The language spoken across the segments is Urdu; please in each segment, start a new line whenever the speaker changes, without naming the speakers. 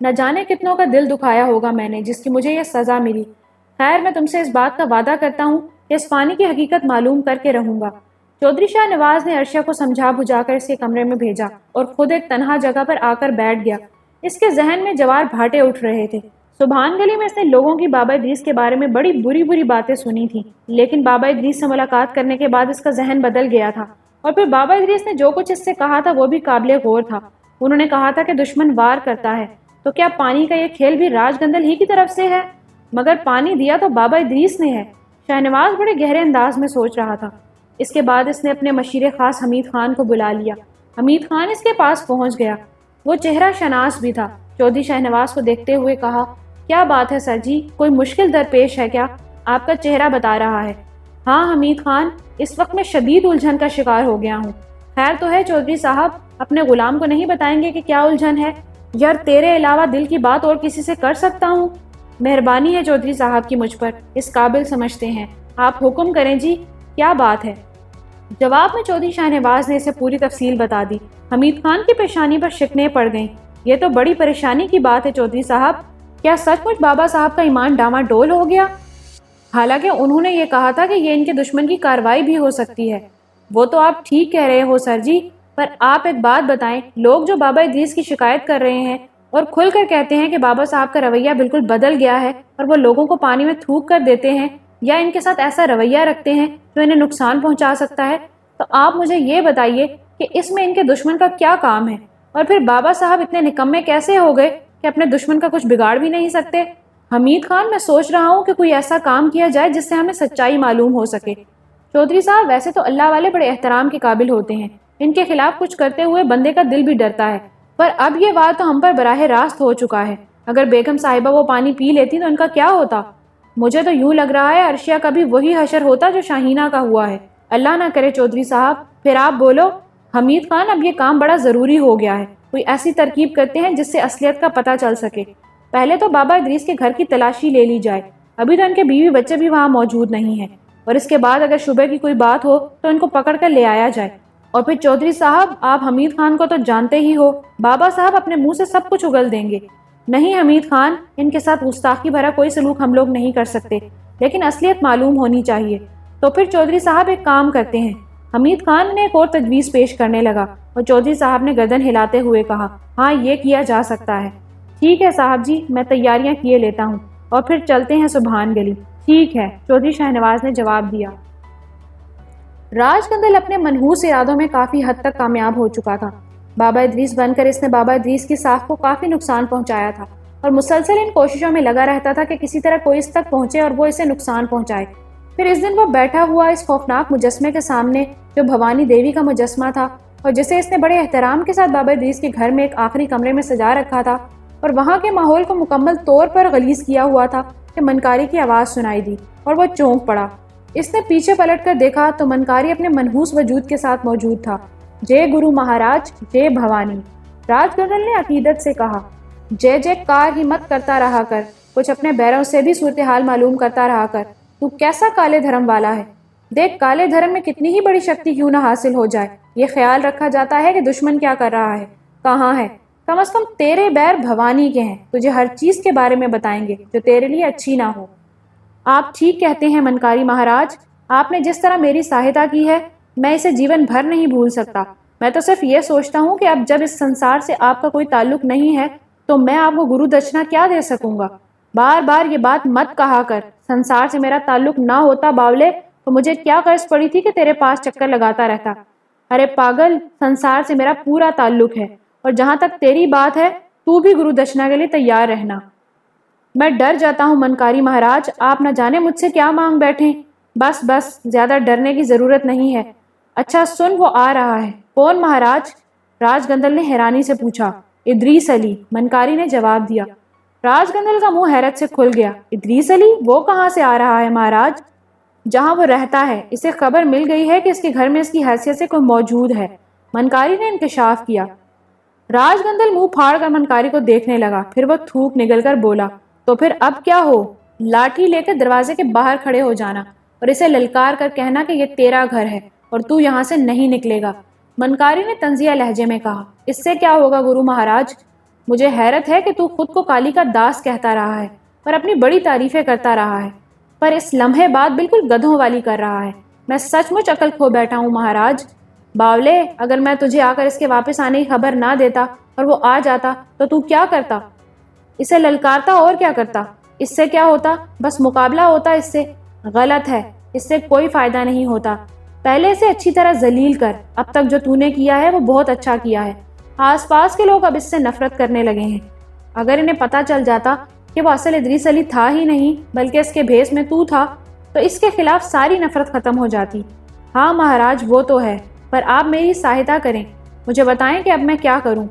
نہ جانے کتنوں کا دل دکھایا ہوگا میں نے، جس کی مجھے یہ سزا ملی۔ خیر، میں تم سے اس بات کا وعدہ کرتا ہوں کہ اس پانی کی حقیقت معلوم کر کے رہوں گا۔ چودھری شاہ نواز نے عرشیہ کو سمجھا بجھا کر اس کے کمرے میں بھیجا اور خود ایک تنہا جگہ پر آ کر بیٹھ گیا۔ اس کے ذہن میں جوار بھاٹے اٹھ رہے تھے۔ سبحان گلی میں اس نے لوگوں کی بابا ادریس کے بارے میں بڑی بری باتیں سنی تھیں، لیکن بابا ادریس سے ملاقات کرنے کے بعد اس کا ذہن بدل گیا تھا، اور پھر بابا ادریس نے جو کچھ اس سے کہا تھا وہ بھی قابل غور تھا۔ انہوں نے کہا تھا کہ دشمن وار کرتا ہے، تو کیا پانی کا یہ کھیل بھی راج گندل ہی کی طرف سے ہے؟ مگر پانی دیا تو بابا ادریس نے ہے۔ شاہنواز بڑے گہرے انداز میں سوچ رہا تھا۔ اس کے بعد اس نے اپنے مشیر خاص حمید خان کو بلا لیا۔ حمید خان اس کے پاس پہنچ گیا۔ وہ چہرہ شناس بھی تھا۔ چودھری شاہنواز کو دیکھتے ہوئے کہا، کیا بات ہے سر جی، کوئی مشکل درپیش ہے کیا؟ آپ کا چہرہ بتا رہا ہے۔ ہاں حمید خان، اس وقت میں شدید الجھن کا شکار ہو گیا ہوں۔ خیر تو ہے چودھری صاحب، اپنے غلام کو نہیں بتائیں گے کہ کیا الجھن ہے؟ یار تیرے علاوہ دل کی بات اور کسی سے کر سکتا ہوں؟ مہربانی ہے چودھری صاحب کی مجھ پر، اس قابل سمجھتے ہیں۔ آپ حکم کریں جی، کیا بات ہے؟ جواب میں چودھری شاہنواز نے اسے پوری تفصیل بتا دی۔ حمید خان کی پیشانی پر شکنیں پڑ گئیں۔ یہ تو بڑی پریشانی کی بات ہے چودھری صاحب، کیا سچ مچ بابا صاحب کا ایمان ڈاما ڈول ہو گیا؟ حالانکہ انہوں نے یہ کہا تھا کہ یہ ان کے دشمن کی کارروائی بھی ہو سکتی ہے۔ وہ تو آپ ٹھیک کہہ رہے ہو سر جی، پر آپ ایک بات بتائیں، لوگ جو بابا ادریس کی شکایت کر رہے ہیں اور کھل کر کہتے ہیں کہ بابا صاحب کا رویہ بالکل بدل گیا ہے اور وہ لوگوں کو پانی میں تھوک کر دیتے ہیں یا ان کے ساتھ ایسا رویہ رکھتے ہیں جو انہیں نقصان پہنچا سکتا ہے، تو آپ مجھے یہ بتائیے کہ اس میں ان کے دشمن کا کیا کام ہے؟ اور پھر بابا صاحب اتنے نکمے کیسے ہو گئے کہ اپنے دشمن کا کچھ بگاڑ بھی نہیں سکتے؟ حمید خان، میں سوچ رہا ہوں کہ کوئی ایسا کام کیا جائے جس سے ہمیں سچائی معلوم ہو سکے۔ چودھری صاحب، ویسے تو اللہ والے بڑے احترام کے قابل ہوتے ہیں، ان کے خلاف کچھ کرتے ہوئے بندے کا دل بھی ڈرتا ہے، پر اب یہ وار تو ہم پر براہ راست ہو چکا ہے۔ اگر بیگم صاحبہ وہ پانی پی لیتی تو ان کا کیا ہوتا؟ مجھے تو یوں لگ رہا ہے عرشیہ کا بھی وہی حشر ہوتا جو شاہینہ کا ہوا ہے۔ اللہ نہ کرے چودھری صاحب، پھر آپ بولو۔ حمید خان، اب یہ کام بڑا ضروری ہو گیا ہے، کوئی ایسی ترکیب کرتے ہیں جس سے اصلیت کا پتہ چل سکے۔ پہلے تو بابا ادریس کے گھر کی تلاشی لے لی جائے، ابھی تو ان کے بیوی بچے بھی وہاں موجود نہیں ہیں، اور اس کے بعد اگر شبہ کی کوئی بات ہو تو ان کو پکڑ کر لے آیا جائے۔ اور پھر چودھری صاحب، آپ حمید خان کو تو جانتے ہی ہو، بابا صاحب اپنے منہ سے سب کچھ اگل دیں گے۔ نہیں حمید خان، ان کے ساتھ گستاخی بھرا کوئی سلوک ہم لوگ نہیں کر سکتے، لیکن اصلیت معلوم ہونی چاہیے۔ تو پھر چودھری صاحب ایک کام کرتے ہیں۔ حمید خان نے ایک اور تجویز پیش کرنے لگا، اور چودھری صاحب نے گردن ہلاتے ہوئے کہا، ہاں یہ کیا جا سکتا ہے۔ ٹھیک ہے صاحب جی، میں تیاریاں کیے لیتا ہوں، اور پھر چلتے ہیں سبحان گلی۔ ٹھیک ہے، چودھری شاہنواز نے جواب دیا۔ راج گندل اپنے منحوس ارادوں میں کافی حد تک کامیاب ہو چکا تھا۔ بابا ادریس بن کر اس نے بابا ادریس کی ساکھ کو کافی نقصان پہنچایا تھا، اور مسلسل ان کوششوں میں لگا رہتا تھا کہ کسی طرح کوئی اس تک پہنچے اور وہ اسے نقصان پہنچائے۔ پھر اس دن وہ بیٹھا ہوا اس خوفناک مجسمے کے سامنے جو بھوانی دیوی کا مجسمہ تھا، اور جسے اس نے بڑے احترام کے ساتھ بابا ادریس کے گھر میں ایک آخری کمرے میں سجا رکھا تھا، اور وہاں کے ماحول کو مکمل طور پر غلیظ کیا ہوا تھا کہ منکاری کی آواز سنائی دی اور وہ چونک پڑا۔ اس نے پیچھے پلٹ کر دیکھا تو منکاری اپنے منحوس وجود کے ساتھ موجود تھا۔ جے گرو مہاراج، جے بھوانی۔ راج گندل نے عقیدت سے کہا، جے جے کار ہی مت کرتا رہا کر، کچھ اپنے بیروں سے بھی صورتحال معلوم کرتا رہا کر۔ تو کیسا کالے دھرم والا ہے؟ دیکھ، کالے دھرم میں کتنی ہی بڑی شکتی کیوں نہ حاصل ہو جائے، یہ خیال رکھا جاتا ہے کہ دشمن کیا کر رہا ہے، کہاں ہے۔ کم از کم تیرے بیر بھوانی کے ہیں، تجھے ہر چیز کے بارے میں بتائیں گے جو تیرے لیے اچھی نہ ہو۔ آپ ٹھیک کہتے ہیں منکاری مہاراج، آپ نے جس طرح میری سہایتا کی ہے میں اسے جیون بھر نہیں بھول سکتا۔ میں تو صرف یہ سوچتا ہوں کہ اب جب اس سنسار سے آپ کا کوئی تعلق نہیں ہے تو میں آپ کو گرو دچنا کیا دے سکوں گا۔ بار بار یہ بات مت کہا کر، سنسار سے میرا تعلق نہ ہوتا باولے تو مجھے کیا غرض پڑی تھی کہ تیرے پاس چکر لگاتا رہتا۔ ارے پاگل، سنسار سے میرا پورا تعلق ہے، اور جہاں تک تیری بات ہے تو بھی گرو دچنا کے لیے تیار رہنا۔ میں ڈر جاتا ہوں منکاری مہاراج، آپ نہ جانے مجھ سے کیا مانگ بیٹھیں۔ بس بس، زیادہ ڈرنے کی ضرورت نہیں ہے۔ اچھا سن، وہ آ رہا ہے۔ کون مہاراج؟ راج گندل نے حیرانی سے پوچھا۔ ادریس علی، منکاری نے جواب دیا۔ راج گندل کا منہ حیرت سے کھل گیا۔ ادریس علی؟ وہ کہاں سے آ رہا ہے مہاراج؟ جہاں وہ رہتا ہے، اسے خبر مل گئی ہے کہ اس کے گھر میں اس کی حیثیت سے کوئی موجود ہے، منکاری نے انکشاف کیا۔ راج گندل منہ پھاڑ کر منکاری کو دیکھنے لگا، پھر وہ تھوک نگل کر بولا، تو پھر اب کیا ہو؟ لاٹھی لے کر دروازے کے باہر کھڑے ہو جانا اور اسے للکار کر کہنا کہ یہ تیرا گھر ہے اور تو یہاں سے نہیں نکلے گا۔ منکاری نے طنزیہ لہجے میں کہا۔ اس سے کیا ہوگا گرو مہاراج؟ مجھے حیرت ہے کہ تو خود کو کالی کا داس کہتا رہا ہے اور اپنی بڑی تعریفیں کرتا رہا ہے، پر اس لمحے بات بالکل گدھوں والی کر رہا ہے۔ میں سچ مچ عقل کھو بیٹھا ہوں مہاراج۔ باولے، اگر میں تجھے آ کر اس کے واپس آنے کی خبر نہ دیتا اور وہ آ جاتا تو کیا کرتا؟ اسے للکارتا اور کیا کرتا؟ اس سے کیا ہوتا؟ بس مقابلہ ہوتا اس سے۔ غلط ہے، اس سے کوئی فائدہ نہیں ہوتا۔ پہلے اسے اچھی طرح ذلیل کر۔ اب تک جو تو نے کیا ہے وہ بہت اچھا کیا ہے۔ آس پاس کے لوگ اب اس سے نفرت کرنے لگے ہیں۔ اگر انہیں پتہ چل جاتا کہ وہ اصل ادریس علی تھا ہی نہیں بلکہ اس کے بھیس میں تو تھا تو اس کے خلاف ساری نفرت ختم ہو جاتی۔ ہاں مہاراج، وہ تو ہے، پر آپ میری سہایتا کریں، مجھے بتائیں کہ اب میں کیا کروں۔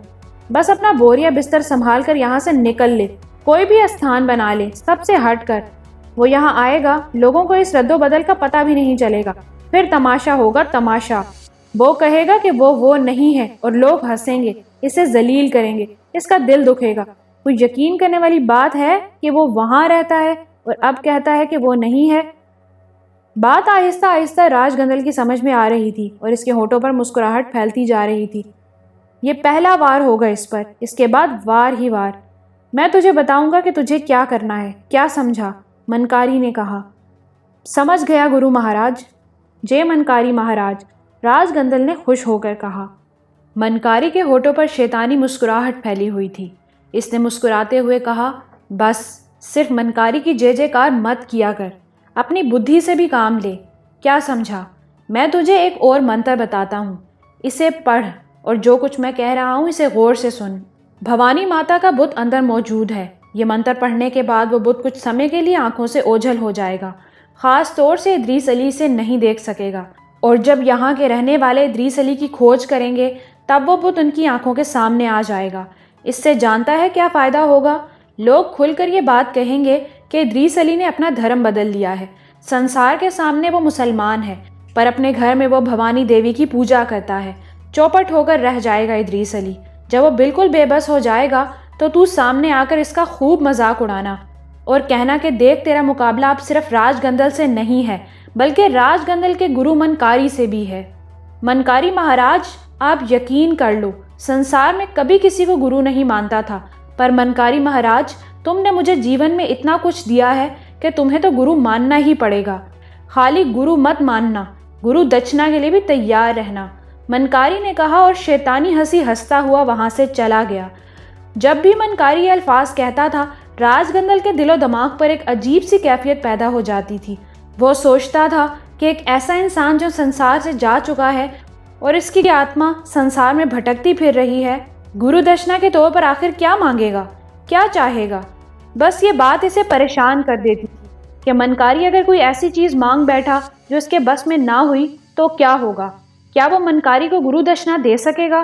بس اپنا بوریا بستر سنبھال کر یہاں سے نکل لے، کوئی بھی استھان بنا لے سب سے ہٹ کر۔ وہ یہاں آئے گا، لوگوں کو اس رد و بدل کا پتہ بھی نہیں چلے گا، پھر تماشا ہوگا تماشا۔ وہ کہے گا کہ وہ نہیں ہے اور لوگ ہنسیں گے، اسے ذلیل کریں گے، اس کا دل دکھے گا۔ کوئی یقین کرنے والی بات ہے کہ وہ وہاں رہتا ہے اور اب کہتا ہے کہ وہ نہیں ہے۔ بات آہستہ آہستہ راج گندل کی سمجھ میں آ رہی تھی اور اس کے ہونٹوں پر مسکراہٹ پھیلتی جا رہی تھی۔ یہ پہلا وار ہوگا اس پر، اس کے بعد وار ہی وار۔ میں تجھے بتاؤں گا کہ تجھے کیا کرنا ہے، کیا سمجھا؟ منکاری نے کہا۔ سمجھ گیا گرو مہاراج۔ جے منکاری مہاراج، راج گندل نے خوش ہو کر کہا۔ منکاری کے ہونٹوں پر شیطانی مسکراہٹ پھیلی ہوئی تھی۔ اس نے مسکراتے ہوئے کہا، بس صرف منکاری کی جے جے کار مت کیا کر، اپنی بدھی سے بھی کام لے۔ کیا سمجھا؟ میں تجھے ایک اور منتر بتاتا ہوں، اسے پڑھ اور جو کچھ میں کہہ رہا ہوں اسے غور سے سن۔ بھوانی ماتا کا بت اندر موجود ہے۔ یہ منتر پڑھنے کے بعد وہ بت کچھ سمے کے لیے آنکھوں سے اوجھل ہو جائے گا، خاص طور سے ادریس علی سے نہیں دیکھ سکے گا، اور جب یہاں کے رہنے والے ادریس علی کی کھوج کریں گے تب وہ بت ان کی آنکھوں کے سامنے آ جائے گا۔ اس سے جانتا ہے کیا فائدہ ہوگا؟ لوگ کھل کر یہ بات کہیں گے کہ ادریس علی نے اپنا دھرم بدل لیا ہے، سنسار کے سامنے وہ مسلمان ہے پر اپنے گھر میں وہ بھوانی دیوی کی پوجا کرتا ہے۔ چوپٹ ہو کر رہ جائے گا ادریس علی۔ جب وہ بالکل بے بس ہو جائے گا تو سامنے آ کر اس کا خوب مذاق اڑانا اور کہنا کہ دیکھ تیرا مقابلہ اب صرف راج گندل سے نہیں ہے بلکہ راج گندل کے گرو منکاری سے بھی ہے۔ منکاری مہاراج، آپ یقین کر لو، سنسار میں کبھی کسی کو گرو نہیں مانتا تھا، پر منکاری مہاراج تم نے مجھے جیون میں اتنا کچھ دیا ہے کہ تمہیں تو گرو ماننا ہی پڑے گا۔ خالی گرو مت ماننا، گرو دچنا کے لیے بھی تیار رہنا، منکاری نے کہا اور شیطانی ہنسی ہنستا ہوا وہاں سے چلا گیا۔ جب بھی منکاری یہ الفاظ کہتا تھا راج گندل کے دل و دماغ پر ایک عجیب سی کیفیت پیدا ہو جاتی تھی۔ وہ سوچتا تھا کہ ایک ایسا انسان جو سنسار سے جا چکا ہے اور اس کی آتما سنسار میں بھٹکتی پھر رہی ہے، گرو دشنا کے طور پر آخر کیا مانگے گا، کیا چاہے گا؟ بس یہ بات اسے پریشان کر دیتی تھی کہ منکاری اگر کوئی ایسی چیز مانگ بیٹھا جو اس کے بس میں نہ ہوئی تو کیا ہوگا؟ کیا وہ منکاری کو گرو دشنا دے سکے گا؟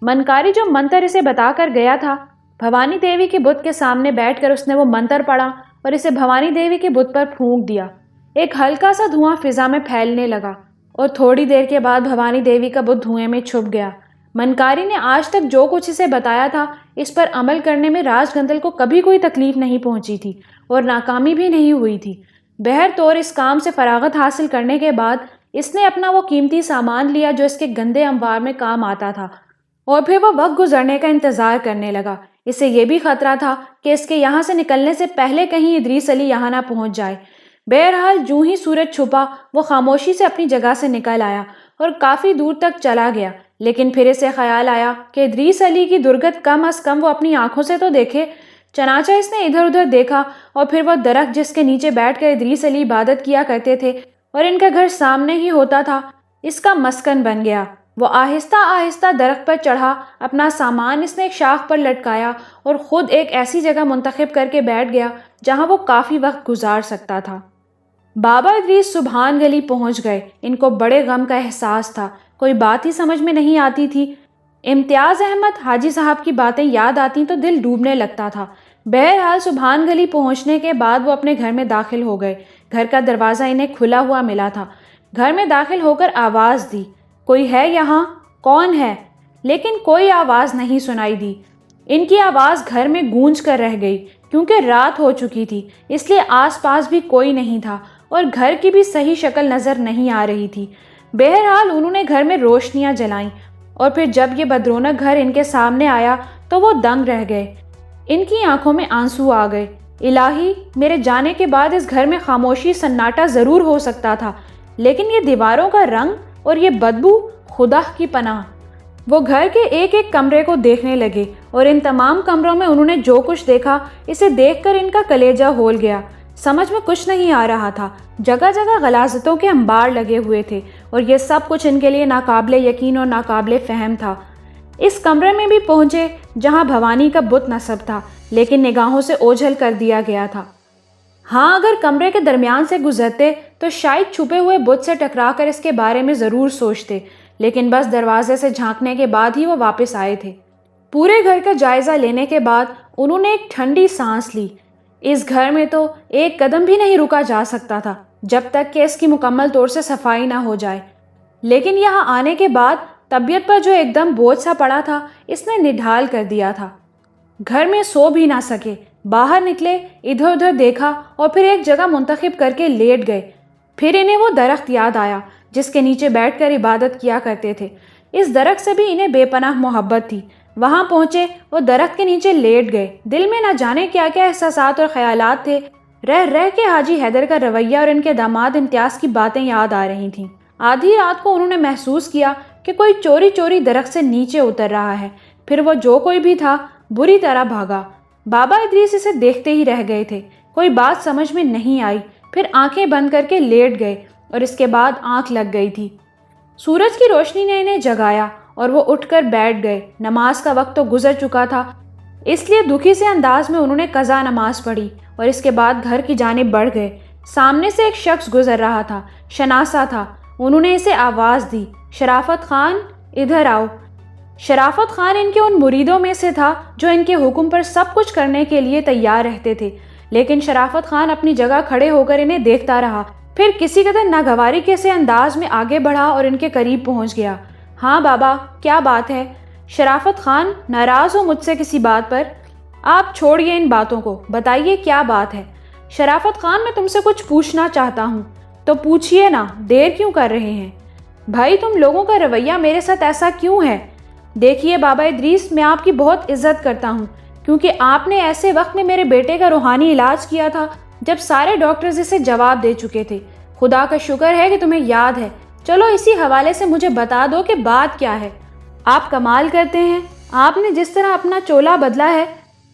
منکاری جو منتر اسے بتا کر گیا تھا، بھوانی دیوی کے بت کے سامنے بیٹھ کر اس نے وہ منتر پڑھا اور اسے بھوانی دیوی کے بت پر پھونک دیا۔ ایک ہلکا سا دھواں فضا میں پھیلنے لگا اور تھوڑی دیر کے بعد بھوانی دیوی کا بت دھوئیں میں چھپ گیا۔ منکاری نے آج تک جو کچھ اسے بتایا تھا اس پر عمل کرنے میں راج گندل کو کبھی کوئی تکلیف نہیں پہنچی تھی اور ناکامی بھی نہیں ہوئی تھی۔ بہر طور اس کام سے فراغت حاصل کرنے کے بعد اس نے اپنا وہ قیمتی سامان لیا جو اس کے گندے انبار میں کام آتا تھا، اور پھر وہ وقت گزرنے کا انتظار کرنے لگا۔ اسے یہ بھی خطرہ تھا کہ اس کے یہاں سے نکلنے سے پہلے کہیں ادریس علی یہاں نہ پہنچ جائے۔ بہرحال جو ہی سورج چھپا وہ خاموشی سے اپنی جگہ سے نکل آیا اور کافی دور تک چلا گیا، لیکن پھر اسے خیال آیا کہ ادریس علی کی درگت کم از کم وہ اپنی آنکھوں سے تو دیکھے۔ چنانچہ اس نے ادھر ادھر دیکھا اور پھر وہ درخت جس کے نیچے بیٹھ کر ادریس علی عبادت کیا کرتے تھے اور ان کا گھر سامنے ہی ہوتا تھا، اس کا مسکن بن گیا۔ وہ آہستہ آہستہ درخت پر چڑھا، اپنا سامان اس نے ایک شاخ پر لٹکایا اور خود ایک ایسی جگہ منتخب کر کے بیٹھ گیا جہاں وہ کافی وقت گزار سکتا تھا۔ بابا ادریس سبحان گلی پہنچ گئے۔ ان کو بڑے غم کا احساس تھا، کوئی بات ہی سمجھ میں نہیں آتی تھی۔ امتیاز احمد حاجی صاحب کی باتیں یاد آتی تو دل ڈوبنے لگتا تھا۔ بہرحال سبحان گلی پہنچنے کے بعد وہ اپنے گھر میں داخل ہو گئے۔ گھر کا دروازہ انہیں کھلا ہوا ملا تھا۔ گھر میں داخل ہو کر آواز دی، کوئی ہے یہاں؟ کون ہے؟ لیکن کوئی آواز نہیں سنائی دی۔ ان کی آواز گھر میں گونج کر رہ گئی کیونکہ رات ہو چکی تھی، اس لیے آس پاس بھی کوئی نہیں تھا اور گھر کی بھی صحیح شکل نظر نہیں آ رہی تھی۔ بہرحال انہوں نے گھر میں روشنیاں جلائیں اور پھر جب یہ بدرونق گھر ان کے سامنے آیا تو وہ دنگ رہ گئے۔ ان کی آنکھوں میں آنسو آ گئے۔ الہی، میرے جانے کے بعد اس گھر میں خاموشی سناٹا ضرور ہو سکتا تھا، لیکن یہ دیواروں کا رنگ اور یہ بدبو، خدا کی پناہ۔ وہ گھر کے ایک ایک کمرے کو دیکھنے لگے اور ان تمام کمروں میں انہوں نے جو کچھ دیکھا، اسے دیکھ کر ان کا کلیجہ ہول گیا۔ سمجھ میں کچھ نہیں آ رہا تھا۔ جگہ جگہ غلاظتوں کے انبار لگے ہوئے تھے اور یہ سب کچھ ان کے لیے ناقابل یقین اور ناقابل فہم تھا۔ اس کمرے میں بھی پہنچے جہاں بھوانی کا بت نصب تھا، لیکن نگاہوں سے اوجھل کر دیا گیا تھا۔ ہاں، اگر کمرے کے درمیان سے گزرتے تو شاید چھپے ہوئے بت سے ٹکرا کر اس کے بارے میں ضرور سوچتے، لیکن بس دروازے سے جھانکنے کے بعد ہی وہ واپس آئے تھے۔ پورے گھر کا جائزہ لینے کے بعد انہوں نے ایک ٹھنڈی سانس لی۔ اس گھر میں تو ایک قدم بھی نہیں رکا جا سکتا تھا جب تک کہ اس کی مکمل طور سے صفائی نہ ہو جائے، لیکن یہاں آنے کے بعد طبیعت پر جو ایک دم بوجھ سا پڑا تھا، اس نے نڈھال کر دیا تھا۔ گھر میں سو بھی نہ سکے، باہر نکلے، ادھر ادھر دیکھا اور پھر ایک جگہ منتخب کر کے لیٹ گئے۔ پھر انہیں وہ درخت یاد آیا جس کے نیچے بیٹھ کر عبادت کیا کرتے تھے۔ اس درخت سے بھی انہیں بے پناہ محبت تھی۔ وہاں پہنچے اور درخت کے نیچے لیٹ گئے۔ دل میں نہ جانے کیا کیا احساسات اور خیالات تھے۔ رہ رہ کے حاجی حیدر کا رویہ اور ان کے داماد امتیاز کی باتیں یاد آ رہی تھیں۔ آدھی رات کو انہوں نے محسوس کیا کہ کوئی چوری چوری درخت سے نیچے اتر رہا ہے۔ پھر وہ جو کوئی بھی تھا بری طرح بھاگا۔ بابا ادریس اسے دیکھتے ہی رہ گئے تھے۔ کوئی بات سمجھ میں نہیں آئی۔ پھر آنکھیں بند کر کے لیٹ گئے اور اس کے بعد آنکھ لگ گئی تھی۔ سورج کی روشنی نے انہیں جگایا اور وہ اٹھ کر بیٹھ گئے۔ نماز کا وقت تو گزر چکا تھا، اس لیے دکھی سے انداز میں انہوں نے قضا نماز پڑھی اور اس کے بعد گھر کی جانب بڑھ گئے۔ سامنے سے ایک شخص گزر رہا تھا، شناسا تھا۔ انہوں نے اسے آواز دی، شرافت خان، ادھر آؤ۔ شرافت خان ان کے ان مریدوں میں سے تھا جو ان کے حکم پر سب کچھ کرنے کے لیے تیار رہتے تھے، لیکن شرافت خان اپنی جگہ کھڑے ہو کر انہیں دیکھتا رہا، پھر کسی قدر ناگواری کے سے انداز میں آگے بڑھا اور ان کے قریب پہنچ گیا۔ ہاں بابا، کیا بات ہے؟ شرافت خان، ناراض ہو مجھ سے کسی بات پر؟ آپ چھوڑیے ان باتوں کو، بتائیے کیا بات ہے؟ شرافت خان، میں تم سے کچھ پوچھنا چاہتا ہوں۔ تو پوچھئے نا، دیر کیوں کر رہے ہیں؟ بھائی، تم لوگوں کا رویہ میرے ساتھ ایسا کیوں ہے؟ دیکھیے بابا ادریس، میں آپ کی بہت عزت کرتا ہوں، کیونکہ آپ نے ایسے وقت میں میرے بیٹے کا روحانی علاج کیا تھا جب سارے ڈاکٹرز اسے جواب دے چکے تھے۔ خدا کا شکر ہے کہ تمہیں یاد ہے۔ چلو اسی حوالے سے مجھے بتا دو کہ بات کیا ہے۔ آپ کمال کرتے ہیں۔ آپ نے جس طرح اپنا چولا بدلا ہے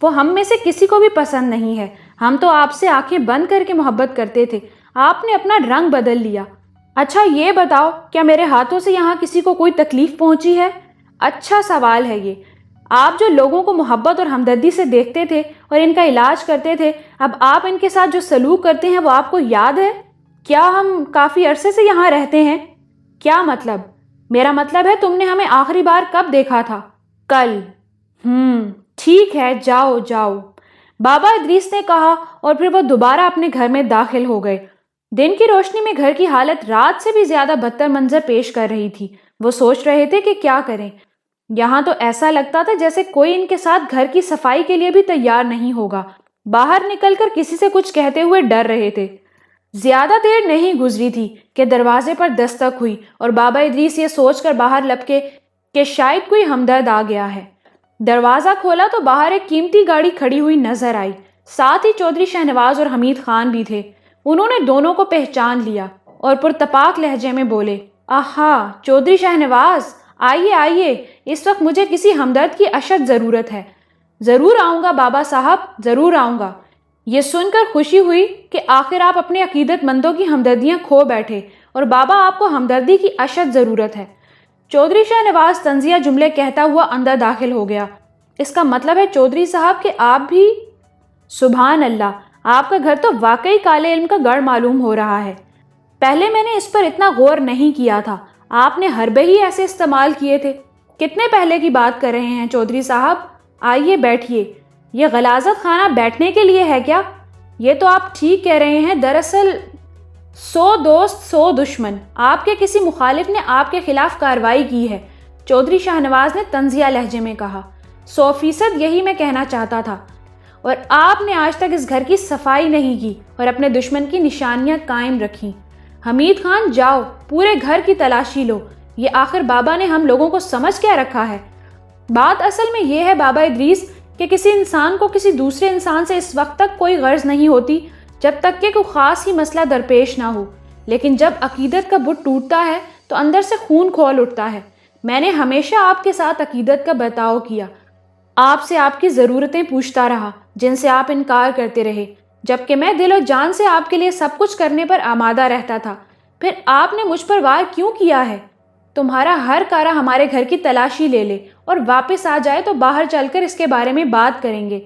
وہ ہم میں سے کسی کو بھی پسند نہیں ہے۔ ہم تو آپ سے آنکھیں بند کر کے محبت کرتے تھے، آپ نے اپنا رنگ بدل لیا۔ اچھا یہ بتاؤ، کیا میرے ہاتھوں سے یہاں کسی کو کوئی تکلیف پہنچی ہے؟ اچھا سوال ہے یہ۔ آپ جو لوگوں کو محبت اور ہمدردی سے دیکھتے تھے اور ان کا علاج کرتے تھے، اب آپ ان کے ساتھ جو سلوک کرتے ہیں وہ آپ کو یاد ہے؟ کیا ہم کافی عرصے سے یہاں رہتے ہیں؟ کیا مطلب؟ میرا مطلب ہے تم نے ہمیں آخری بار کب دیکھا تھا؟ کل۔ ٹھیک ہے، جاؤ جاؤ، بابا ادریس نے کہا اور پھر وہ دوبارہ اپنے گھر میں داخل ہو گئے۔ دن کی روشنی میں گھر کی حالت رات سے بھی زیادہ بدتر منظر پیش کر رہی تھی۔ وہ سوچ رہے تھے کہ کیا کریں۔ یہاں تو ایسا لگتا تھا جیسے کوئی ان کے ساتھ گھر کی صفائی کے لیے بھی تیار نہیں ہوگا۔ باہر نکل کر کسی سے کچھ کہتے ہوئے ڈر رہے تھے۔ زیادہ دیر نہیں گزری تھی کہ دروازے پر دستک ہوئی اور بابا ادریس یہ سوچ کر باہر لپکے کہ شاید کوئی ہمدرد آ گیا ہے۔ دروازہ کھولا تو باہر ایک قیمتی گاڑی کھڑی ہوئی نظر آئی۔ ساتھ ہی چودھری شہنواز اور حمید خان بھی تھے۔ انہوں نے دونوں کو پہچان لیا اور پرتپاک لہجے میں بولے، آہا چودھری شہنواز، آئیے آئیے، اس وقت مجھے کسی ہمدرد کی اشد ضرورت ہے۔ ضرور آؤں گا بابا صاحب، ضرور آؤں گا۔ یہ سن کر خوشی ہوئی کہ آخر آپ اپنے عقیدت مندوں کی ہمدردیاں کھو بیٹھے اور بابا آپ کو ہمدردی کی اشد ضرورت ہے۔ چودھری شہنواز طنزیہ جملے کہتا ہوا اندر داخل ہو گیا۔ اس کا مطلب ہے چودھری صاحب کہ آپ بھی؟ سبحان اللہ، آپ کا گھر تو واقعی کالے علم کا گڑھ معلوم ہو رہا ہے۔ پہلے میں نے اس پر اتنا غور نہیں کیا تھا، آپ نے حربے ہی ایسے استعمال کیے تھے۔ کتنے پہلے کی بات کر رہے ہیں چودھری صاحب؟ آئیے بیٹھیے۔ یہ غلاظت خانہ بیٹھنے کے لیے ہے کیا؟ یہ تو آپ ٹھیک کہہ رہے ہیں، دراصل 100 دوست 100 دشمن، آپ کے کسی مخالف نے آپ کے خلاف کارروائی کی ہے، چودھری شہنواز نے طنزیہ لہجے میں کہا۔ 100% یہی میں کہنا چاہتا تھا، اور آپ نے آج تک اس گھر کی صفائی نہیں کی اور اپنے دشمن کی نشانیاں قائم رکھی۔ حمید خان جاؤ، پورے گھر کی تلاشی لو، یہ آخر بابا نے ہم لوگوں کو سمجھ کیا رکھا ہے؟ بات اصل میں یہ ہے بابا ادریس کہ کسی انسان کو کسی دوسرے انسان سے اس وقت تک کوئی غرض نہیں ہوتی جب تک کہ کوئی خاص ہی مسئلہ درپیش نہ ہو، لیکن جب عقیدت کا بت ٹوٹتا ہے تو اندر سے خون کھول اٹھتا ہے۔ میں نے ہمیشہ آپ کے ساتھ عقیدت کا برتاؤ کیا، آپ سے آپ کی ضرورتیں پوچھتا رہا جن سے آپ انکار کرتے رہے، جبکہ میں دل و جان سے آپ کے لیے سب کچھ کرنے پر آمادہ رہتا تھا۔ پھر آپ نے مجھ پر وار کیوں کیا ہے؟ تمہارا ہر کارا ہمارے گھر کی تلاشی لے لے اور واپس آ جائے تو باہر چل کر اس کے بارے میں بات کریں گے۔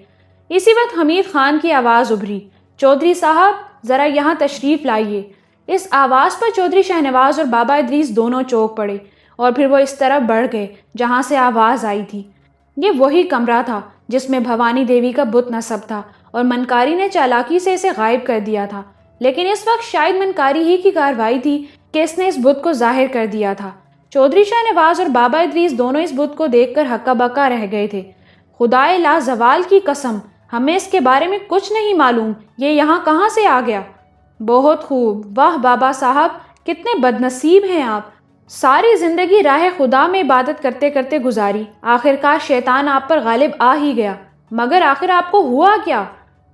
اسی وقت حمید خان کی آواز ابھری، چودھری صاحب ذرا یہاں تشریف لائیے۔ اس آواز پر چودھری شہنواز اور بابا ادریس دونوں چونک پڑے اور پھر وہ اس طرف بڑھ گئے جہاں سے آواز آئی تھی۔ یہ وہی کمرہ تھا جس میں بھوانی دیوی کا بت نصب تھا اور منکاری نے چالاکی سے اسے غائب کر دیا تھا، لیکن اس وقت شاید منکاری ہی کی کارروائی تھی کہ اس نے اس بت کو ظاہر کر دیا تھا۔ چودھری شہنواز اور بابا ادریس دونوں اس بت کو دیکھ کر ہکا بکا رہ گئے تھے۔ خدائے لا زوال کی قسم، ہمیں اس کے بارے میں کچھ نہیں معلوم، یہ یہاں کہاں سے آ گیا؟ بہت خوب، واہ بابا صاحب، کتنے بد نصیب ہیں آپ، ساری زندگی راہ خدا میں عبادت کرتے کرتے گزاری، آخرکار شیطان آپ پر غالب آ ہی گیا۔ مگر آخر آپ کو ہوا کیا؟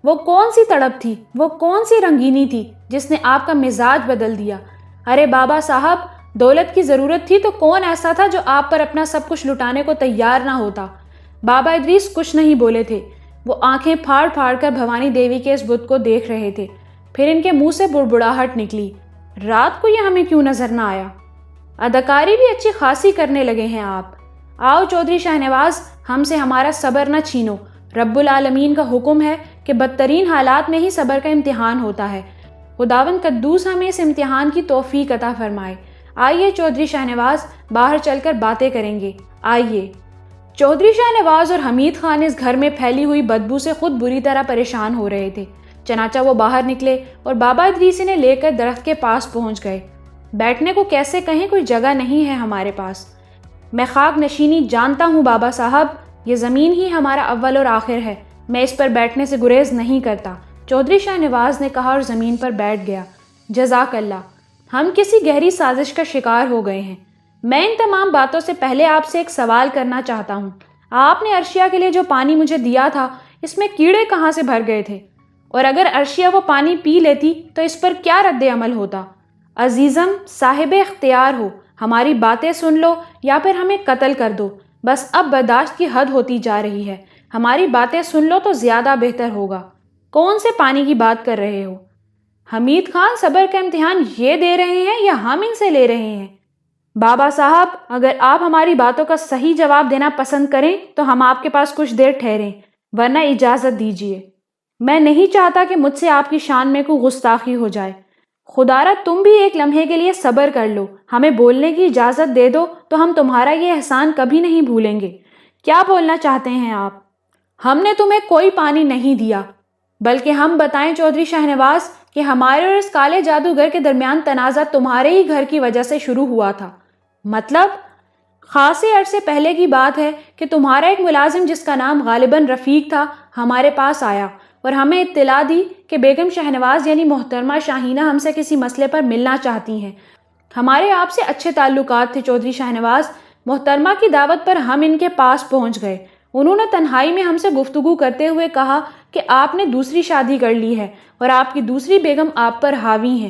وہ کون سی تڑپ تھی، وہ کون سی رنگینی تھی جس نے آپ کا مزاج بدل دیا؟ ارے بابا صاحب، دولت کی ضرورت تھی تو کون ایسا تھا جو آپ پر اپنا سب کچھ لٹانے کو تیار نہ ہوتا؟ بابا ادریس کچھ نہیں بولے تھے، وہ آنکھیں پھاڑ پھاڑ کر بھوانی دیوی کے اس بت کو دیکھ رہے تھے۔ پھر ان کے منہ سے بڑبڑاہٹ نکلی، رات کو یہ ہمیں کیوں نظر نہ آیا؟ اداکاری بھی اچھی خاصی کرنے لگے ہیں آپ۔ آؤ چودھری شہنواز، ہم سے ہمارا صبر نہ چھینو، رب العالمین کا حکم ہے کہ بدترین حالات میں ہی صبر کا امتحان ہوتا ہے۔ خداوند قدوس ہمیں اس امتحان کی توفیق عطا فرمائے۔ آئیے چودھری شہنواز، باہر چل کر باتیں کریں گے، آئیے۔ چودھری شہنواز اور حمید خان اس گھر میں پھیلی ہوئی بدبو سے خود بری طرح پریشان ہو رہے تھے، چنانچہ وہ باہر نکلے اور بابا ادریس انہیں لے کر درخت کے پاس پہنچ گئے۔ بیٹھنے کو کیسے کہیں، کوئی جگہ نہیں ہے ہمارے پاس۔ میں خاک نشینی جانتا ہوں بابا صاحب، یہ زمین ہی ہمارا اول اور آخر ہے، میں اس پر بیٹھنے سے گریز نہیں کرتا، چودھری شہنواز نے کہا اور زمین پر بیٹھ گیا۔ جزاک اللہ، ہم کسی گہری سازش کا شکار ہو گئے ہیں۔ میں ان تمام باتوں سے پہلے آپ سے ایک سوال کرنا چاہتا ہوں۔ آپ نے عرشیہ کے لیے جو پانی مجھے دیا تھا، اس میں کیڑے کہاں سے بھر گئے تھے؟ اور اگر عرشیہ وہ پانی پی لیتی تو اس پر کیا رد عمل ہوتا؟ عزیزم، صاحب اختیار ہو، ہماری باتیں سن لو یا پھر ہمیں قتل کر دو، بس اب برداشت کی حد ہوتی جا رہی ہے، ہماری باتیں سن لو تو زیادہ بہتر ہوگا۔ کون سے پانی کی بات کر رہے ہو؟ حمید خان، صبر کا امتحان یہ دے رہے ہیں یا ہم ان سے لے رہے ہیں؟ بابا صاحب، اگر آپ ہماری باتوں کا صحیح جواب دینا پسند کریں تو ہم آپ کے پاس کچھ دیر ٹھہریں، ورنہ اجازت دیجیے۔ میں نہیں چاہتا کہ مجھ سے آپ کی شان میں کوئی گستاخی ہو جائے۔ خدا را تم بھی ایک لمحے کے لیے صبر کر لو، ہمیں بولنے کی اجازت دے دو تو ہم تمہارا یہ احسان کبھی نہیں بھولیں گے۔ کیا بولنا چاہتے ہیں آپ؟ ہم نے تمہیں کوئی پانی نہیں دیا، بلکہ ہم بتائیں چودھری شہنواز کہ ہمارے اور اس کالے جادوگر کے درمیان تنازع تمہارے ہی گھر کی وجہ سے شروع ہوا تھا۔ مطلب؟ خاصے عرصے پہلے کی بات ہے کہ تمہارا ایک ملازم جس کا نام غالباً رفیق تھا ہمارے پاس آیا اور ہمیں اطلاع دی کہ بیگم شہنواز یعنی محترمہ شاہینہ ہم سے کسی مسئلے پر ملنا چاہتی ہیں۔ ہمارے آپ سے اچھے تعلقات تھے چودھری شہنواز، محترمہ کی دعوت پر ہم ان کے پاس پہنچ گئے۔ انہوں نے تنہائی میں ہم سے گفتگو کرتے ہوئے کہا کہ آپ نے دوسری شادی کر لی ہے اور آپ کی دوسری بیگم آپ پر حاوی ہیں۔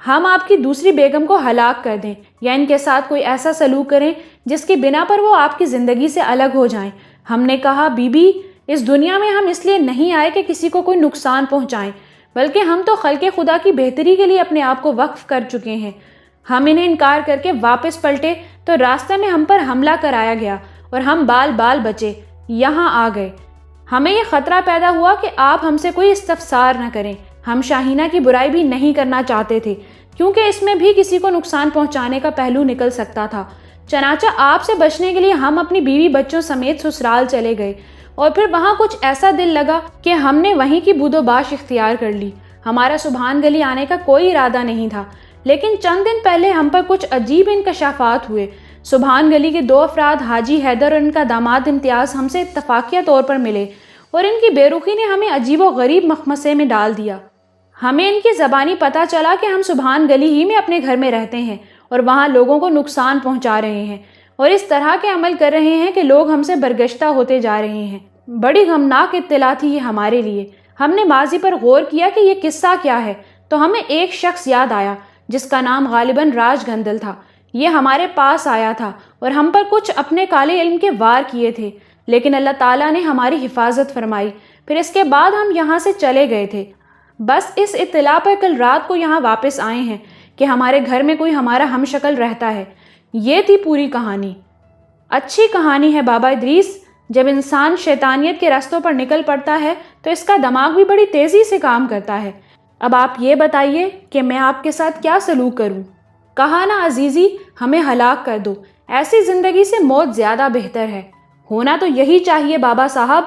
ہم آپ کی دوسری بیگم کو ہلاک کر دیں یا ان کے ساتھ کوئی ایسا سلوک کریں جس کی بنا پر وہ آپ کی زندگی سے الگ ہو جائیں۔ ہم نے کہا، بی بی، اس دنیا میں ہم اس لیے نہیں آئے کہ کسی کو کوئی نقصان پہنچائیں، بلکہ ہم تو خلق خدا کی بہتری کے لیے اپنے آپ کو وقف کر چکے ہیں۔ ہم انہیں انکار کر کے واپس پلٹے تو راستے میں ہم پر حملہ کرایا گیا اور ہم بال بال بچے، یہاں آ گئے۔ ہمیں یہ خطرہ پیدا ہوا کہ آپ ہم سے کوئی استفسار نہ کریں۔ ہم شاہینہ کی برائی بھی نہیں کرنا چاہتے تھے کیونکہ اس میں بھی کسی کو نقصان پہنچانے کا پہلو نکل سکتا تھا، چنانچہ آپ سے بچنے کے لیے ہم اپنی بیوی بچوں سمیت سسرال چلے گئے اور پھر وہاں کچھ ایسا دل لگا کہ ہم نے وہیں کی بود و باش اختیار کر لی۔ ہمارا سبحان گلی آنے کا کوئی ارادہ نہیں تھا، لیکن چند دن پہلے ہم پر کچھ عجیب انکشافات ہوئے۔ سبحان گلی کے 2 افراد، حاجی حیدر اور ان کا داماد امتیاز، ہم سے اتفاقیہ طور پر ملے اور ان کی بے رخی نے ہمیں عجیب و غریب مخمصے میں ڈال دیا۔ ہمیں ان کی زبانی پتہ چلا کہ ہم سبحان گلی ہی میں اپنے گھر میں رہتے ہیں اور وہاں لوگوں کو نقصان پہنچا رہے ہیں اور اس طرح کے عمل کر رہے ہیں کہ لوگ ہم سے برگشتہ ہوتے جا رہے ہیں۔ بڑی غمناک اطلاع تھی یہ ہمارے لیے۔ ہم نے ماضی پر غور کیا کہ یہ قصہ کیا ہے تو ہمیں ایک شخص یاد آیا جس کا نام غالباً راج گندل تھا۔ یہ ہمارے پاس آیا تھا اور ہم پر کچھ اپنے کالے علم کے وار کیے تھے، لیکن اللہ تعالیٰ نے ہماری حفاظت فرمائی۔ پھر اس کے بعد ہم یہاں سے چلے گئے تھے۔ بس اس اطلاع پر کل رات کو یہاں واپس آئے ہیں کہ ہمارے گھر میں کوئی ہمارا ہم شکل رہتا ہے۔ یہ تھی پوری کہانی۔ اچھی کہانی ہے بابا ادریس۔ جب انسان شیطانیت کے رستوں پر نکل پڑتا ہے تو اس کا دماغ بھی بڑی تیزی سے کام کرتا ہے۔ اب آپ یہ بتائیے کہ میں آپ کے ساتھ کیا سلوک کروں؟ کہا نا عزیزی، ہمیں ہلاک کر دو، ایسی زندگی سے موت زیادہ بہتر ہے۔ ہونا تو یہی چاہیے بابا صاحب۔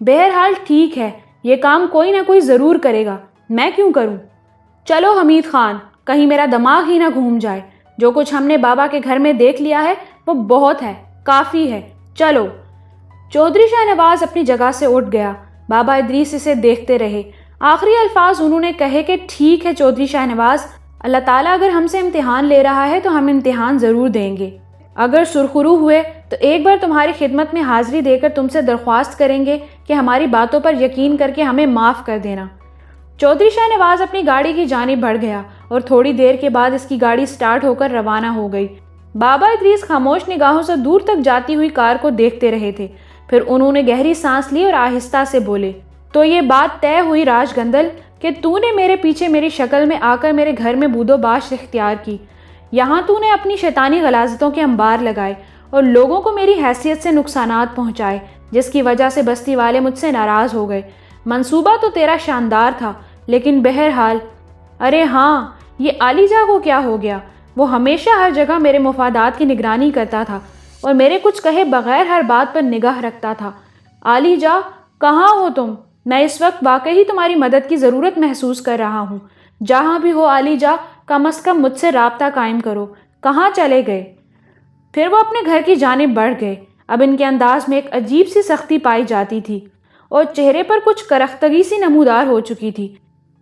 بہرحال ٹھیک ہے، یہ کام کوئی نہ کوئی ضرور کرے گا، میں کیوں کروں؟ چلو حمید خان، کہیں میرا دماغ ہی نہ گھوم جائے۔ جو کچھ ہم نے بابا کے گھر میں دیکھ لیا ہے وہ بہت ہے، کافی ہے، چلو۔ چودھری شاہ نواز اپنی جگہ سے اٹھ گیا۔ بابا ادریس اسے دیکھتے رہے۔ آخری الفاظ انہوں نے کہے کہ ٹھیک ہے چودھری شاہ نواز، اللہ تعالیٰ اگر ہم سے امتحان لے رہا ہے تو ہم امتحان ضرور دیں گے۔ اگر سرخرو ہوئے تو ایک بار تمہاری خدمت میں حاضری دے کر تم سے درخواست کریں گے کہ ہماری باتوں پر یقین کر کے ہمیں معاف کر دینا۔ چودھری شاہ نواز اپنی گاڑی کی جانب بڑھ گیا اور تھوڑی دیر کے بعد اس کی گاڑی سٹارٹ ہو کر روانہ ہو گئی۔ بابا ادریس خاموش نگاہوں سے دور تک جاتی ہوئی کار کو دیکھتے رہے تھے۔ پھر انہوں نے گہری سانس لی اور آہستہ سے بولے، تو یہ بات طے ہوئی راج گندل کہ تو نے میرے پیچھے میری شکل میں آ کر میرے گھر میں بود و باش اختیار کی۔ یہاں تو نے اپنی شیطانی غلاظتوں کے انبار لگائے اور لوگوں کو میری حیثیت سے نقصانات پہنچائے، جس کی وجہ سے بستی والے مجھ سے ناراض ہو گئے۔ منصوبہ تو تیرا شاندار تھا، لیکن بہرحال ارے ہاں، یہ علی جا کو کیا ہو گیا؟ وہ ہمیشہ ہر جگہ میرے مفادات کی نگرانی کرتا تھا اور میرے کچھ کہے بغیر ہر بات پر نگاہ رکھتا تھا۔ علی جا، کہاں ہو تم؟ میں اس وقت واقعی تمہاری مدد کی ضرورت محسوس کر رہا ہوں۔ جہاں بھی ہو علی جا، کم از کم مجھ سے رابطہ قائم کرو۔ کہاں چلے گئے؟ پھر وہ اپنے گھر کی جانب بڑھ گئے۔ اب ان کے انداز میں ایک عجیب سی سختی پائی جاتی تھی اور چہرے پر کچھ کرختگی سی نمودار ہو چکی تھی۔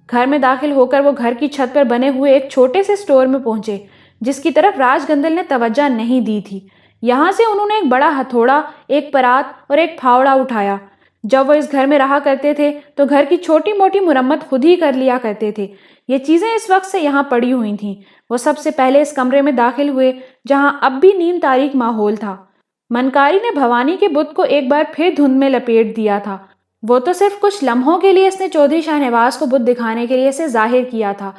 گھر میں داخل ہو کر وہ گھر کی چھت پر بنے ہوئے ایک چھوٹے سے سٹور میں پہنچے جس کی طرف راج گندل نے توجہ نہیں دی تھی۔ یہاں سے انہوں نے ایک بڑا ہتھوڑا، ایک پرات اور ایک پھاوڑا اٹھایا۔ جب وہ اس گھر میں رہا کرتے تھے تو گھر کی چھوٹی موٹی مرمت خود ہی کر لیا کرتے تھے۔ یہ چیزیں اس وقت سے یہاں پڑی ہوئی تھیں۔ وہ سب سے پہلے اس کمرے میں داخل ہوئے جہاں اب بھی نیم تاریک ماحول تھا۔ منکاری نے بھوانی کے بت کو ایک بار پھر دھند میں لپیٹ دیا تھا۔ وہ تو صرف کچھ لمحوں کے لیے اس نے چودھری شاہ نواز کو بت دکھانے کے لیے اسے ظاہر کیا تھا،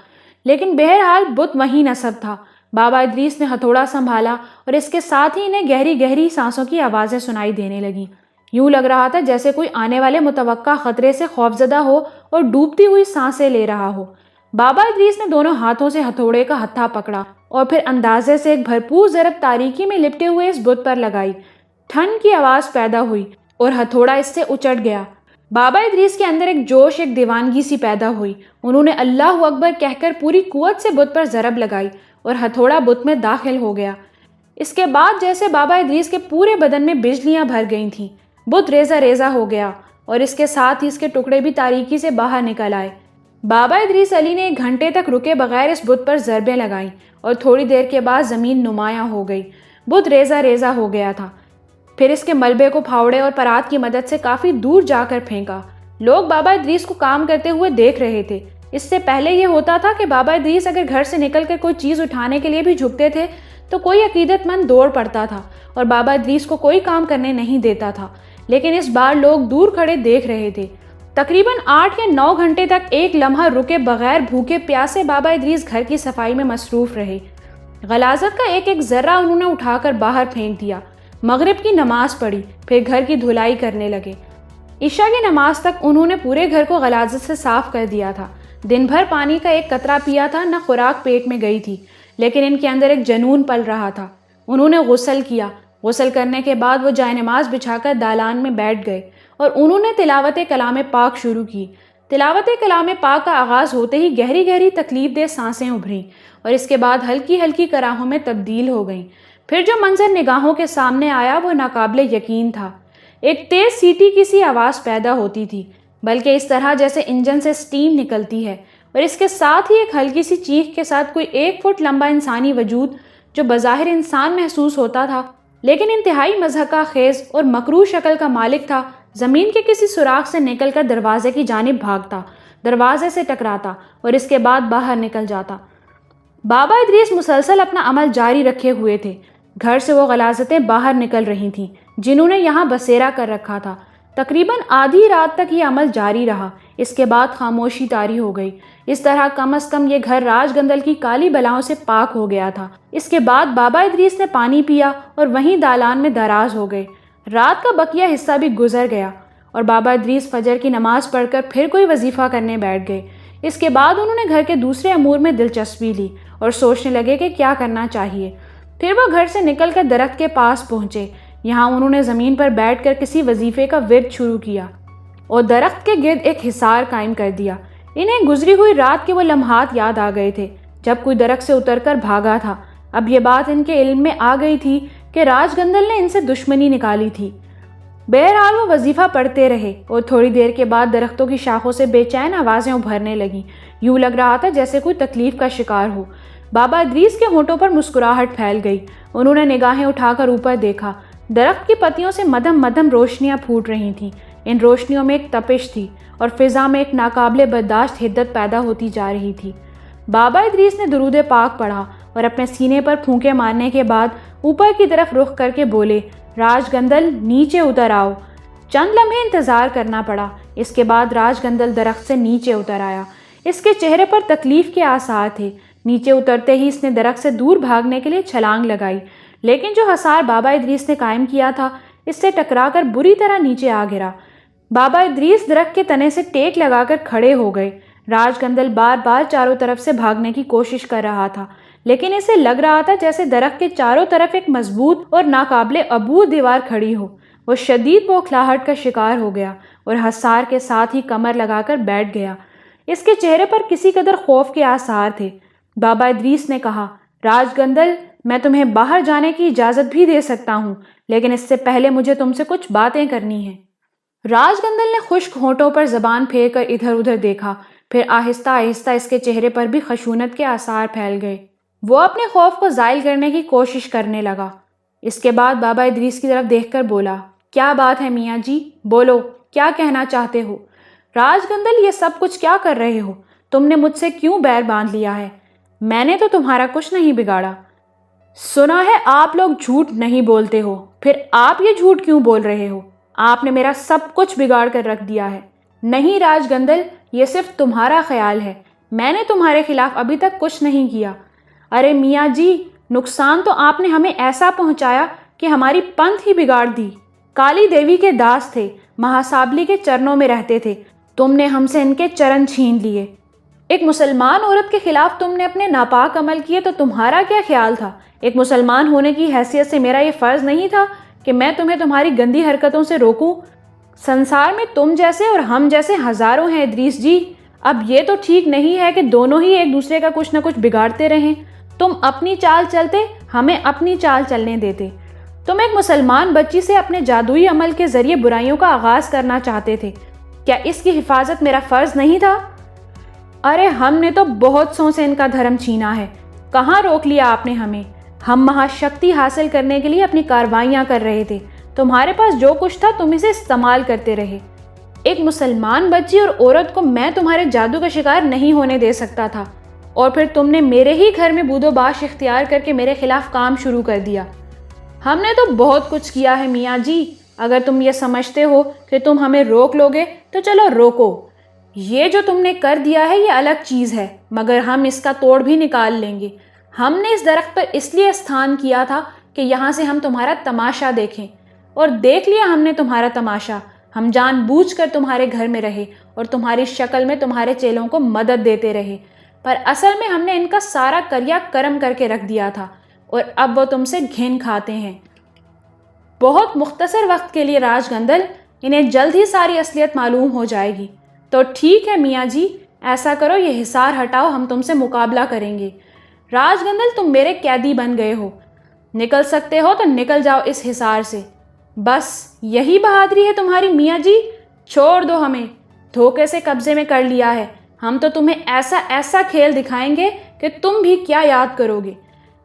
لیکن بہرحال بت وہی نصب تھا۔ بابا ادریس نے ہتھوڑا سنبھالا اور اس کے ساتھ ہی انہیں گہری گہری سانسوں کی آوازیں سنائی دینے لگیں۔ یوں لگ رہا تھا جیسے کوئی آنے والے متوقع خطرے سے خوفزدہ ہو اور ڈوبتی ہوئی سانسیں لے رہا ہو۔ بابا ادریس نے دونوں ہاتھوں سے ہتھوڑے کا ہتھا پکڑا اور پھر اندازے سے ایک بھرپور ضرب تاریکی میں لپٹے ہوئے اس بت پر لگائی۔ ٹھن کی آواز پیدا ہوئی اور ہتھوڑا اس سے اچٹ گیا۔ بابا ادریس کے اندر ایک جوش، ایک دیوانگی سی پیدا ہوئی۔ انہوں نے اللہ اکبر کہہ کر پوری قوت سے بت پر ضرب لگائی اور ہتھوڑا بت میں داخل ہو گیا۔ اس کے بعد جیسے بابا ادریس کے پورے بدن میں بجلیاں بھر گئی تھیں۔ بت ریزہ ریزہ ہو گیا اور اس کے ساتھ ہی اس کے ٹکڑے بھی تاریکی سے باہر نکل آئے۔ بابا ادریس علی نے 1 گھنٹے تک رکے بغیر اس بت پر ضربیں لگائیں اور تھوڑی دیر کے بعد زمین نمایاں ہو گئی۔ بت ریزہ ریزہ ہو گیا تھا۔ پھر اس کے ملبے کو پھاوڑے اور پرات کی مدد سے کافی دور جا کر پھینکا۔ لوگ بابا ادریس کو کام کرتے ہوئے دیکھ رہے تھے۔ اس سے پہلے یہ ہوتا تھا کہ بابا ادریس اگر گھر سے نکل کر کوئی چیز اٹھانے کے لیے بھی جھکتے تھے تو کوئی عقیدت مند دوڑ پڑتا تھا اور بابا ادریس کو کوئی کام کرنے نہیں دیتا تھا، لیکن اس بار لوگ دور کھڑے دیکھ رہے تھے۔ تقریباً 8 یا 9 گھنٹے تک ایک لمحہ رکے بغیر بھوکے پیاسے بابا ادریس گھر کی صفائی میں مصروف رہے۔ غلاظت کا ایک ایک ذرہ انہوں نے اٹھا کر باہر پھینک دیا۔ مغرب کی نماز پڑھی، پھر گھر کی دھلائی کرنے لگے۔ عشاء کی نماز تک انہوں نے پورے گھر کو غلاظت سے صاف کر دیا تھا۔ دن بھر پانی کا ایک قطرہ پیا تھا، نہ خوراک پیٹ میں گئی تھی، لیکن ان کے اندر ایک جنون پل رہا تھا۔ انہوں نے غسل کیا۔ غسل کرنے کے بعد وہ جائے نماز بچھا کر دالان میں بیٹھ گئے اور انہوں نے تلاوت کلام پاک شروع کی۔ تلاوت کلام پاک کا آغاز ہوتے ہی گہری گہری تکلیف دہ سانسیں ابھریں اور اس کے بعد ہلکی ہلکی کراہوں میں تبدیل ہو گئیں۔ پھر جو منظر نگاہوں کے سامنے آیا وہ ناقابل یقین تھا۔ ایک تیز سیٹی کی سی آواز پیدا ہوتی تھی، بلکہ اس طرح جیسے انجن سے سٹیم نکلتی ہے، اور اس کے ساتھ ہی ایک ہلکی سی چیخ کے ساتھ کوئی 1 فٹ لمبا انسانی وجود جو بظاہر انسان محسوس ہوتا تھا لیکن انتہائی مضحکہ خیز اور مکروہ شکل کا مالک تھا، زمین کے کسی سوراخ سے نکل کر دروازے کی جانب بھاگتا، دروازے سے ٹکراتا اور اس کے بعد باہر نکل جاتا۔ بابا ادریس مسلسل اپنا عمل جاری رکھے ہوئے تھے۔ گھر سے وہ غلاظتیں باہر نکل رہی تھیں جنہوں نے یہاں بسیرا کر رکھا تھا۔ تقریباً آدھی رات تک یہ عمل جاری رہا، اس کے بعد خاموشی طاری ہو گئی۔ اس طرح کم از کم یہ گھر راج گندل کی کالی بلاؤں سے پاک ہو گیا تھا۔ اس کے بعد بابا ادریس نے پانی پیا اور وہیں دالان میں دراز ہو گئے۔ رات کا بقیہ حصہ بھی گزر گیا اور بابا ادریس فجر کی نماز پڑھ کر پھر کوئی وظیفہ کرنے بیٹھ گئے۔ اس کے بعد انہوں نے گھر کے دوسرے امور میں دلچسپی لی اور سوچنے لگے کہ کیا کرنا چاہیے۔ پھر وہ گھر سے نکل کر درخت کے پاس پہنچے۔ یہاں انہوں نے زمین پر بیٹھ کر کسی وظیفے کا ورد شروع کیا اور درخت کے گرد ایک حصار قائم کر دیا۔ انہیں گزری ہوئی رات کے وہ لمحات یاد آ گئے تھے جب کوئی درخت سے اتر کر بھاگا تھا۔ اب یہ بات ان کے علم میں آ گئی تھی کہ راج گندل نے ان سے دشمنی نکالی تھی۔ بہرحال وہ وظیفہ پڑھتے رہے اور تھوڑی دیر کے بعد درختوں کی شاخوں سے بے چین آوازیں ابھرنے لگیں۔ یوں لگ رہا تھا جیسے کوئی تکلیف کا شکار ہو۔ بابا ادریس کے ہونٹوں پر مسکراہٹ پھیل گئی۔ انہوں نے نگاہیں اٹھا کر اوپر دیکھا۔ درخت کی پتیوں سے مدھم مدھم روشنیاں پھوٹ رہی تھیں۔ ان روشنیوں میں ایک تپش تھی اور فضا میں ایک ناقابل برداشت حدت پیدا ہوتی جا رہی تھی۔ بابا ادریس نے درود پاک پڑھا اور اپنے سینے پر پھونکے مارنے کے بعد اوپر کی طرف رخ کر کے بولے، راج گندل نیچے اتر آؤ۔ چند لمحے انتظار کرنا پڑا۔ اس کے بعد راج گندل درخت سے نیچے اتر آیا۔ اس کے چہرے پر تکلیف کے آثار تھے۔ نیچے اترتے ہی اس نے درخت سے دور بھاگنے کے لیے چھلانگ لگائی، لیکن جو حصار بابا ادریس نے قائم کیا تھا اس سے ٹکرا کر بری طرح نیچے آ گرا۔ بابا ادریس درخت کے تنے سے ٹیک لگا کر کھڑے ہو گئے۔ راج گندل بار بار چاروں طرف سے بھاگنے کی کوشش کر رہا تھا، لیکن اسے لگ رہا تھا جیسے درخت کے چاروں طرف ایک مضبوط اور ناقابل عبور دیوار کھڑی ہو۔ وہ شدید بوکھلاہٹ کا شکار ہو گیا اور حصار کے ساتھ ہی کمر لگا کر بیٹھ گیا۔ اس کے چہرے پر کسی قدر خوف کے آثار تھے۔ بابا ادریس نے کہا، راج گندل، میں تمہیں باہر جانے کی اجازت بھی دے سکتا ہوں، لیکن اس سے پہلے مجھے تم سے کچھ باتیں کرنی ہیں۔ راج گندل نے خشک ہونٹوں پر زبان پھیر کر ادھر ادھر دیکھا، پھر آہستہ آہستہ اس کے چہرے پر بھی خشونت کے آثار پھیل گئے۔ وہ اپنے خوف کو زائل کرنے کی کوشش کرنے لگا۔ اس کے بعد بابا ادریس کی طرف دیکھ کر بولا، کیا بات ہے میاں جی، بولو، کیا کہنا چاہتے ہو؟ راج گندل، یہ سب کچھ کیا کر رہے ہو؟ تم نے مجھ سے کیوں بیر باندھ لیا ہے؟ میں نے تو تمہارا کچھ نہیں بگاڑا۔ سنا ہے آپ لوگ جھوٹ نہیں بولتے ہو، پھر آپ یہ جھوٹ کیوں بول رہے ہو؟ آپ نے میرا سب کچھ بگاڑ کر رکھ دیا ہے۔ نہیں راج گندل، یہ صرف تمہارا خیال ہے، میں نے تمہارے خلاف ابھی تک کچھ نہیں کیا۔ ارے میاں جی، نقصان تو آپ نے ہمیں ایسا پہنچایا کہ ہماری پنتھ ہی بگاڑ دی۔ کالی دیوی کے داس تھے، مہاسابلی کے چرنوں میں رہتے تھے، تم نے ہم سے ان کے چرن چھین لیے۔ ایک مسلمان عورت کے خلاف تم نے اپنے ناپاک عمل کیے تو تمہارا کیا خیال تھا؟ ایک مسلمان ہونے کی حیثیت سے میرا یہ فرض نہیں تھا کہ میں تمہیں تمہاری گندی حرکتوں سے روکوں؟ سنسار میں تم جیسے اور ہم جیسے ہزاروں ہیں ادریس جی۔ اب یہ تو ٹھیک نہیں ہے کہ دونوں ہی ایک دوسرے کا کچھ نہ کچھ بگاڑتے رہیں۔ تم اپنی چال چلتے، ہمیں اپنی چال چلنے دیتے۔ تم ایک مسلمان بچی سے اپنے جادوئی عمل کے ذریعے برائیوں کا آغاز کرنا چاہتے تھے، کیا اس کی حفاظت میرا فرض نہیں تھا؟ ارے ہم نے تو بہت سو سے ان کا دھرم چھینا ہے، کہاں روک لیا آپ نے ہمیں؟ ہم مہاشکتی حاصل کرنے کے لیے اپنی کاروائیاں کر رہے تھے، تمہارے پاس جو کچھ تھا تم اسے استعمال کرتے رہے۔ ایک مسلمان بچی اور عورت کو میں تمہارے جادو کا شکار نہیں ہونے دے سکتا تھا، اور پھر تم نے میرے ہی گھر میں بود و باش اختیار کر کے میرے خلاف کام شروع کر دیا۔ ہم نے تو بہت کچھ کیا ہے میاں جی، اگر تم یہ سمجھتے ہو کہ تم ہمیں روک لوگے تو چلو روکو۔ یہ جو تم نے کر دیا ہے یہ الگ چیز ہے، مگر ہم اس کا توڑ بھی نکال لیں گے۔ ہم نے اس درخت پر اس لیے استھان کیا تھا کہ یہاں سے ہم تمہارا تماشا دیکھیں، اور دیکھ لیا ہم نے تمہارا تماشا۔ ہم جان بوجھ کر تمہارے گھر میں رہے اور تمہاری شکل میں تمہارے چیلوں کو مدد دیتے رہے، پر اصل میں ہم نے ان کا سارا کریا کرم کر کے رکھ دیا تھا، اور اب وہ تم سے گھن کھاتے ہیں۔ بہت مختصر وقت کے لیے راج گندل، انہیں جلد ہی ساری اصلیت معلوم ہو جائے گی۔ تو ٹھیک ہے میاں جی، ایسا کرو، یہ حصار ہٹاؤ، ہم تم سے مقابلہ کریں گے۔ راج گندل، تم میرے قیدی بن گئے ہو، نکل سکتے ہو تو نکل جاؤ اس حصار سے۔ بس یہی بہادری ہے تمہاری میاں جی؟ چھوڑ دو ہمیں، دھوکے سے قبضے میں کر لیا ہے، ہم تو تمہیں ایسا ایسا کھیل دکھائیں گے کہ تم بھی کیا یاد کرو گے۔